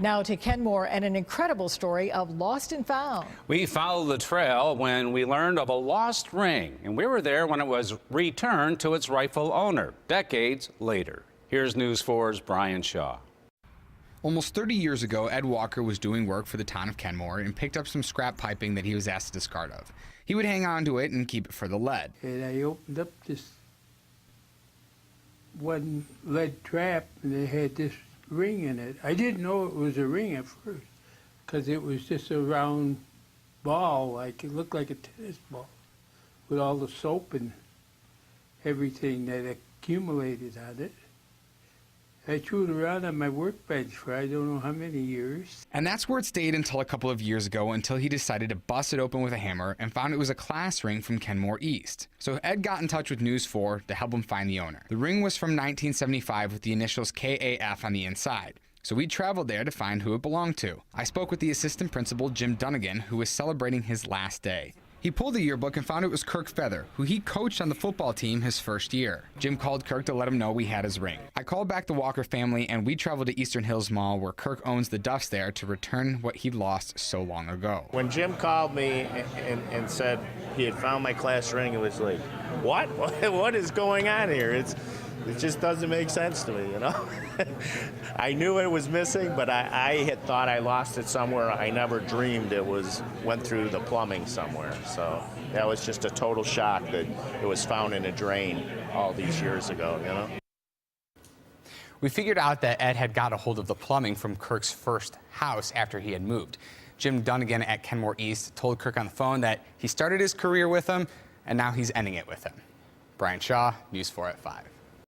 Now to Kenmore and an incredible story of lost and found. We followed the trail when we learned of a lost ring, and we were there when it was returned to its rightful owner, decades later. Here's News 4's Brian Shaw. Almost 30 years ago, Ed Walker was doing work for the town of Kenmore and picked up some scrap piping that he was asked to discard of. He would hang on to it and keep it for the lead. And I opened up this one lead trap, and they had this ring in it. I didn't know it was a ring at first, because it was just a round ball, like it looked like a tennis ball, with all the soap and everything that accumulated on it. I threw it around on my workbench for I don't know how many years. And that's where it stayed until a couple of years ago, until he decided to bust it open with a hammer and found it was a class ring from Kenmore East. So Ed got in touch with News 4 to help him find the owner. The ring was from 1975 with the initials KAF on the inside. So we traveled there to find who it belonged to. I spoke with the assistant principal, Jim Dunnigan, who was celebrating his last day. He pulled the yearbook and found it was Kirk Feather, who he coached on the football team his first year. Jim called Kirk to let him know we had his ring. I called back the Walker family and we traveled to Eastern Hills Mall, where Kirk owns the Duffs there, to return what he'd lost so long ago. When Jim called me and said he had found my class ring, it was like, what? What is going on here? It just doesn't make sense to me, you know? I knew it was missing, but I had thought I lost it somewhere. I never dreamed it went through the plumbing somewhere. So that was just a total shock that it was found in a drain all these years ago, you know? We figured out that Ed had got a hold of the plumbing from Kirk's first house after he had moved. Jim Dunnigan at Kenmore East told Kirk on the phone that he started his career with him, and now he's ending it with him. Brian Shaw, News 4 at 5.